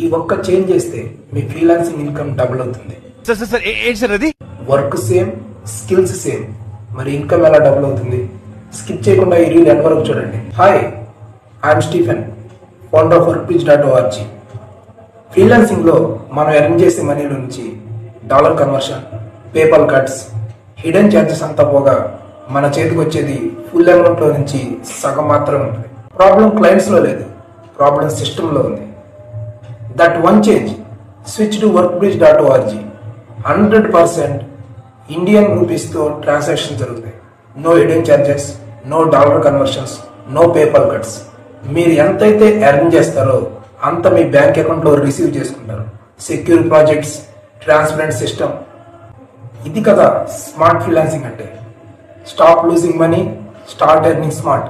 ఈ ఒక్క చేంజ్ చేస్తే మీ ఫ్రీలాన్సింగ్ ఇన్కమ్ డబుల్ అవుతుంది. ఏంటి సార్ అది? వర్క్ సేమ్, స్కిల్స్ సేమ్, మరి ఇన్కమ్ ఎలా డబుల్ అవుతుంది? స్కిప్ చేయకుండా ఈ రీల్ ఎండ్ వరకు చూడండి. Hi, I'm Stephen, founder of workbridge.org. Freelancing లో మనం ఎర్న్ చేసే మనీలో నుంచి dollar conversion, PayPal cuts, hidden charges అంతా పోగా మన చేతికి వచ్చేది ఫుల్ అమౌంట్ లో నుంచి సగం మాత్రమే ఉంటుంది. ప్రాబ్లం క్లయింట్స్ లో లేదు, ప్రాబ్లం సిస్టమ్ లో ఉంది. That one change, switch to workbridge.org. 100% Indian rupees తో ట్రాన్సాక్షన్ జరుగుతాయి. No hidden charges, no dollar conversions, no PayPal cuts. మీరు ఎంతైతే ఎర్న్ చేస్తారో అంత మీ బ్యాంక్ అకౌంట్ లో రిసీవ్ చేసుకుంటారు. Secure projects, transparent system. ఇది కదా స్మార్ట్ ఫ్రీలాన్సింగ్ అంటే. Stop losing money, start earning smart.